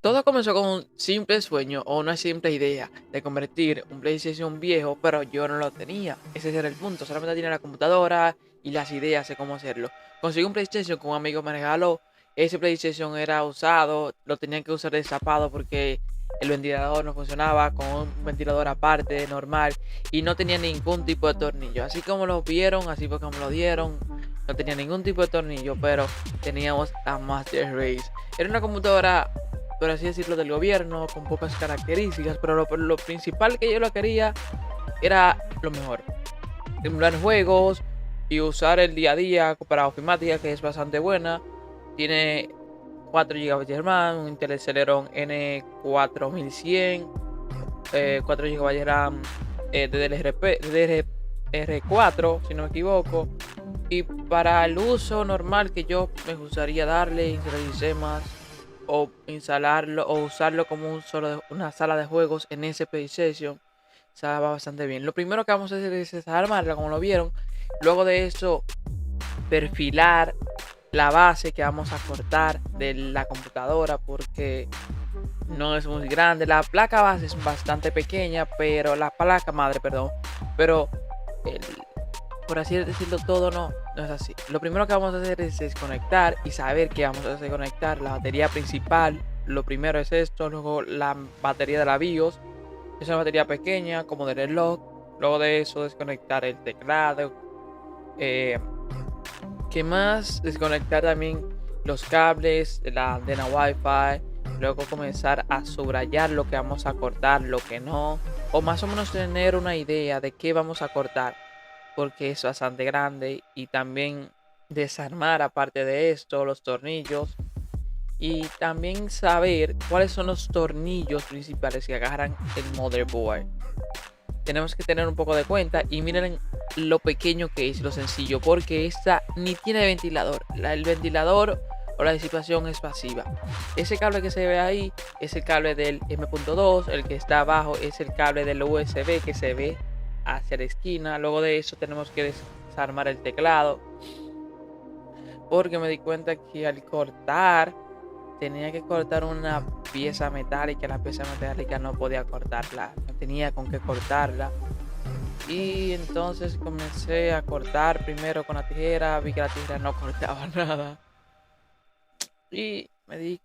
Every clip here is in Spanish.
Todo comenzó con un simple sueño o una simple idea de convertir un PlayStation viejo, pero yo no lo tenía. Ese era el punto, solamente tenía la computadora y las ideas de cómo hacerlo. Conseguí un PlayStation que un amigo me regaló. Ese PlayStation era usado, lo tenían que usar destapado porque el ventilador no funcionaba, con un ventilador aparte, normal, y no tenía ningún tipo de tornillo. Así como lo vieron, así fue como lo dieron. No tenía ningún tipo de tornillo, pero teníamos la Master Race. Era una computadora, por así decirlo, del gobierno, con pocas características, pero lo principal que yo lo quería era lo mejor. Simular juegos y usar el día a día para ofimática, que es bastante buena. Tiene 4 GB de RAM, un Intel Celeron N4100, 4 GB de RAM DDR4, si no me equivoco. Y para el uso normal que yo me gustaría darle, instalar más o instalarlo o usarlo como una sala de juegos en ese PlayStation, estaba bastante bien. Lo primero que vamos a hacer es desarmarla, como lo vieron. Luego de eso, perfilar la base que vamos a cortar de la computadora porque no es muy grande. La placa base es bastante pequeña, pero la placa madre, perdón, pero el, por así decirlo, todo no es así. Lo primero que vamos a hacer es desconectar y saber que vamos a desconectar la batería principal. Lo primero es esto, luego la batería de la BIOS. Es una batería pequeña como del reloj. Luego de eso desconectar el teclado. Eh, ¿Qué más? Desconectar también los cables de la antena Wi-Fi. Luego comenzar a subrayar lo que vamos a cortar, lo que no. O más o menos tener una idea de qué vamos a cortar, porque es bastante grande. Y también desarmar, aparte de esto, los tornillos. Y también saber cuáles son los tornillos principales que agarran el motherboard. Tenemos que tener un poco de cuenta y miren lo pequeño que es, lo sencillo, porque esta ni tiene ventilador. El ventilador o la disipación es pasiva. Ese cable que se ve ahí es el cable del M.2, el que está abajo es el cable del USB que se ve hacia la esquina. Luego de eso tenemos que desarmar el teclado, porque me di cuenta que al cortar tenía que cortar una pieza metálica. La pieza metálica no podía cortarla, no tenía con qué cortarla. Y entonces comencé a cortar primero con la tijera, vi que la tijera no cortaba nada. Y me di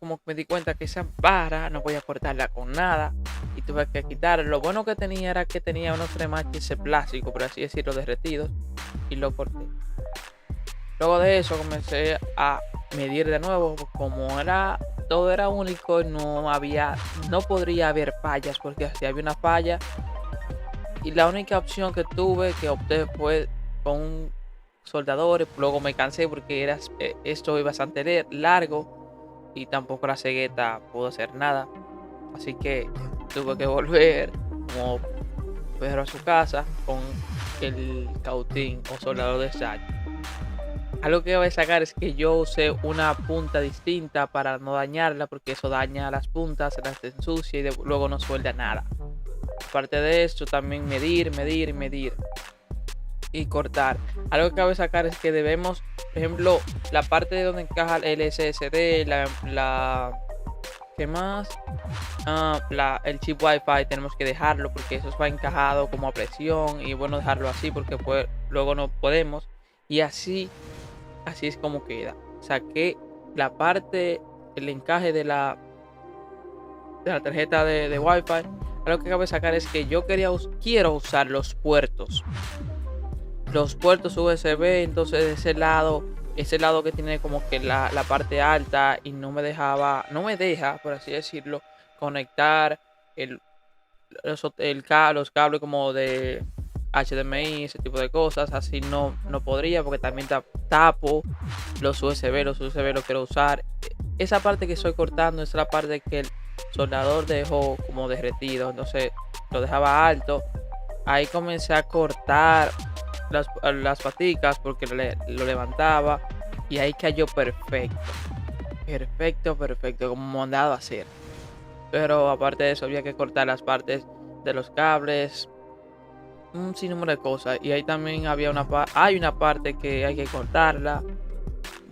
cuenta que esa vara no podía cortarla con nada. Y tuve que quitarla. Lo bueno que tenía era que tenía unos remaches de plástico, por así decirlo, derretidos. Y lo corté. Luego de eso comencé a medir de nuevo, como era todo era único, no podría haber fallas, porque si había una falla, y la única opción que tuve que opté fue con un soldador. Luego me cansé porque esto es bastante largo y tampoco la cegueta pudo hacer nada, así que tuve que volver como perro a su casa con el cautín o soldador de sal. Algo que voy a sacar es que yo usé una punta distinta para no dañarla, porque eso daña las puntas, se las ensucia y luego no suelda nada. Aparte de esto, también medir y cortar. Algo que cabe sacar es que debemos, por ejemplo, la parte de donde encaja el SSD, ¿qué más? El chip Wi-Fi tenemos que dejarlo porque eso va encajado como a presión, y bueno dejarlo así porque pues, luego no podemos. Y así es como queda. Saqué la parte, el encaje de la tarjeta de Wi-Fi. Algo que cabe sacar es que quiero usar los puertos USB. Entonces de ese lado que tiene como que la parte alta, y no me deja, por así decirlo, conectar el, los cables como de HDMI, ese tipo de cosas. Así no podría, porque también tapo los USB los quiero usar. Esa parte que estoy cortando es la parte que el soldador dejó como derretido, entonces lo dejaba alto. Ahí comencé a cortar las paticas porque lo levantaba, y ahí cayó perfecto, como mandado a hacer. Pero aparte de eso, había que cortar las partes de los cables, un sinnúmero de cosas. Y ahí también hay una parte que hay que cortarla.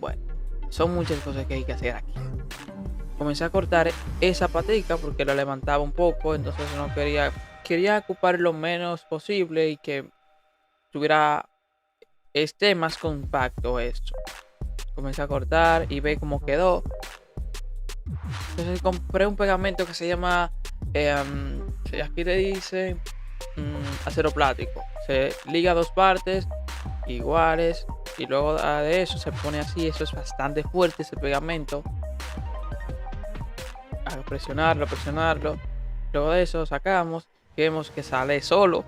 Bueno, son muchas cosas que hay que hacer aquí. comencé a cortar esa patica porque la levantaba un poco, entonces no quería ocupar lo menos posible y que tuviera esté más compacto esto. Comencé a cortar y ve cómo quedó. Entonces compré un pegamento que se llama, aquí le dice acero plástico. Se liga a dos partes iguales y luego de eso se pone así. Eso es bastante fuerte ese pegamento. A presionarlo, presionarlo. Luego de eso sacamos y vemos que sale solo.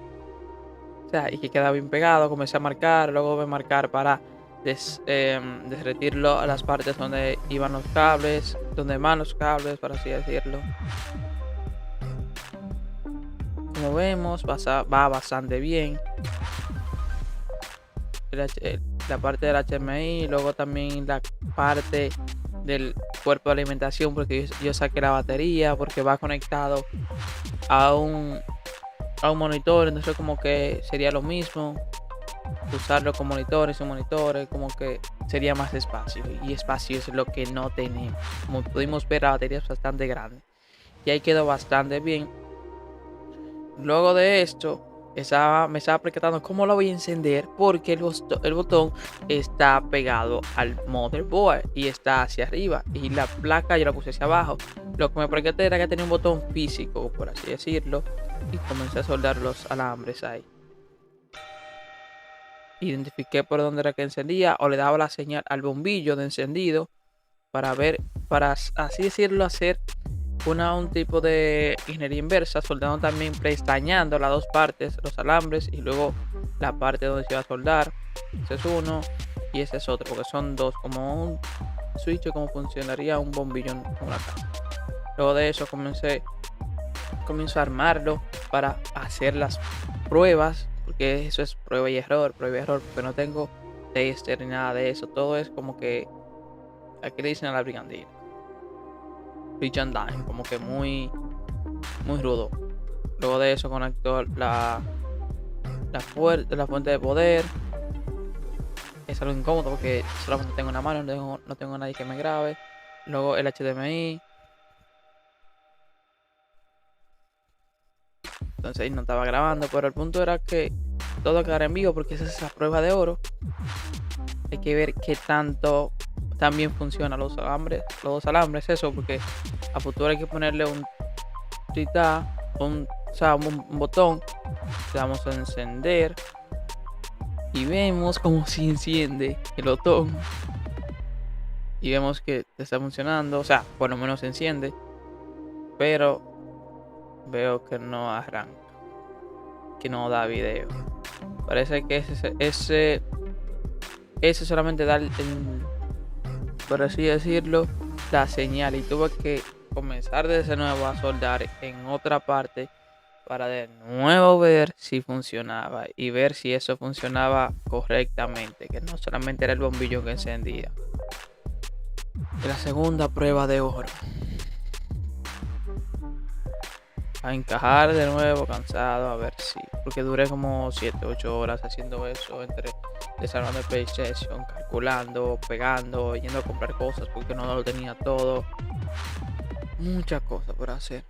O sea, y que queda bien pegado. Comencé a marcar, luego voy a marcar para derretirlo a las partes donde iban los cables, donde van los cables, por así decirlo. Como vemos, va bastante bien. La parte del HMI, luego también la parte del cuerpo de alimentación, porque yo saqué la batería, porque va conectado a un monitor, entonces como que sería lo mismo usarlo con monitores y monitores, como que sería más espacio, y espacio es lo que no tenemos. Como pudimos ver, la batería es bastante grande y ahí quedó bastante bien. Luego de esto me estaba percatando cómo lo voy a encender, porque el botón está pegado al motherboard y está hacia arriba, y la placa yo la puse hacia abajo. Lo que me percaté era que tenía un botón físico, por así decirlo, y comencé a soldar los alambres ahí. Identifiqué por dónde era que encendía, o le daba la señal al bombillo de encendido para ver, para así decirlo, hacer un tipo de ingeniería inversa, soldando también, pestañando las dos partes, los alambres, y luego la parte donde se va a soldar. Ese es uno y ese es otro, porque son dos, como un switch, como funcionaría un bombillo en una casa. Luego de eso comienzo a armarlo para hacer las pruebas, porque eso es prueba y error, porque no tengo tester ni nada de eso. Todo es como que aquí le dicen a la brigandina, Rich and Dime, como que muy rudo. Luego de eso conecto la fuente de poder. Es algo incómodo porque solamente tengo una mano, no tengo nadie que me grabe. Luego el HDMI. Entonces ahí no estaba grabando, pero el punto era que todo quedara en vivo, porque esa es la prueba de oro. Hay que ver qué tanto también funciona los dos alambres, eso, porque a futuro hay que ponerle un un botón. Le damos a encender y vemos como si enciende el botón, y vemos que está funcionando, o sea, por lo menos enciende, pero veo que no arranca, que no da video. Parece que ese solamente da por así decirlo, la señal, y tuve que comenzar desde nuevo a soldar en otra parte para de nuevo ver si funcionaba y ver si eso funcionaba correctamente, que no solamente era el bombillo que encendía. Y la segunda prueba de oro. A encajar de nuevo, cansado, a ver si, porque duré como 7-8 horas haciendo eso, entre desarmando el PlayStation, calculando, pegando, yendo a comprar cosas porque no lo tenía todo. Muchas cosas por hacer.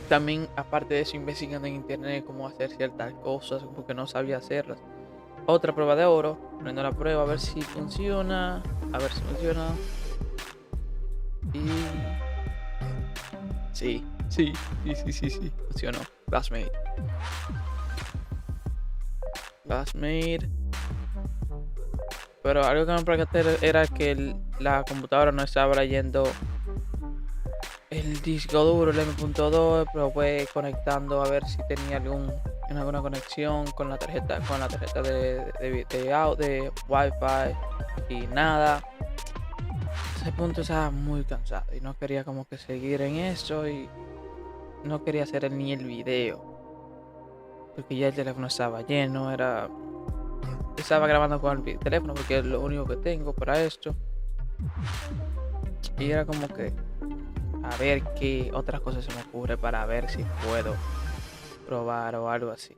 También, aparte de eso, investigando en internet cómo hacer ciertas cosas porque no sabía hacerlas. Otra prueba de oro, poniendo la prueba a ver si funciona, a ver si funciona. Y sí, funcionó. Last made. Pero algo que me percaté era que la computadora no estaba leyendo el disco duro, el M.2, pero fue conectando a ver si tenía alguna conexión con la tarjeta de Wi-Fi, y nada. A ese punto estaba muy cansado y no quería como que seguir en eso, y no quería hacer ni el video porque ya el teléfono estaba lleno. Estaba grabando con el teléfono porque es lo único que tengo para esto, y era como que a ver qué otras cosas se me ocurre para ver si puedo probar o algo así.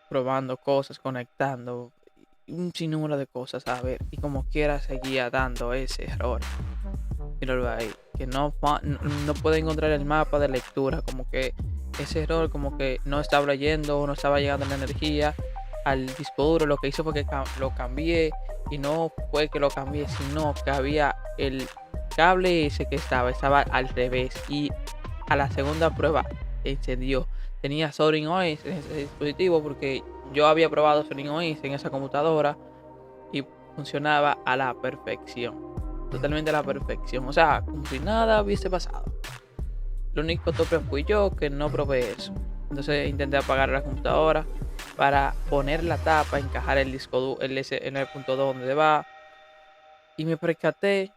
Probando cosas, conectando un sinnúmero de cosas a ver. Y como quiera seguía dando ese error. Míralo ahí. Que no puede encontrar el mapa de lectura. Como que ese error, como que no estaba leyendo, no estaba llegando la energía al disco duro. Lo que hizo fue que lo cambié. Y no fue que lo cambié, sino que había el cable ese que estaba al revés. Y a la segunda prueba encendió. Tenía Soldering OS en ese dispositivo porque yo había probado Soldering OS en esa computadora y funcionaba a la perfección. Totalmente a la perfección. O sea, como si nada hubiese pasado. Lo único tope fui yo que no probé eso. Entonces intenté apagar la computadora para poner la tapa, encajar el disco duro, en el punto donde va. Y me percaté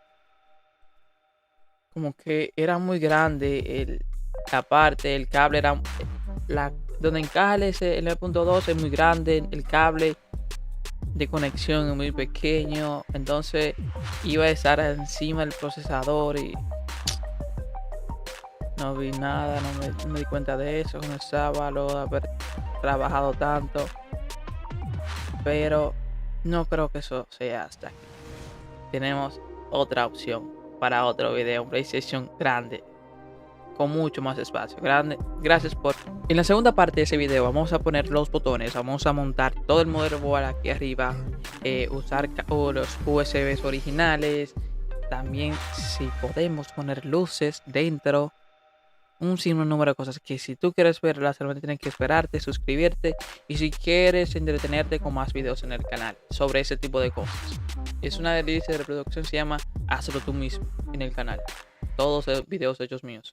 como que era muy grande la parte, el cable era donde encaja el S9.2 es muy grande, el cable de conexión es muy pequeño, entonces iba a estar encima del procesador y no vi nada, no me di cuenta de eso, no estaba luego de haber trabajado tanto, pero no creo que eso sea hasta aquí. Tenemos otra opción para otro video, un PlayStation grande con mucho más espacio. Gracias por... En la segunda parte de ese video vamos a poner los botones, vamos a montar todo el motherboard aquí arriba, usar los USBs originales, también si podemos poner luces dentro, un sinnúmero de cosas que si tú quieres verlas solamente tienes que esperarte, suscribirte y si quieres entretenerte con más videos en el canal sobre ese tipo de cosas. Es una lista de reproducción, se llama Hazlo tú mismo en el canal. Todos los videos hechos míos.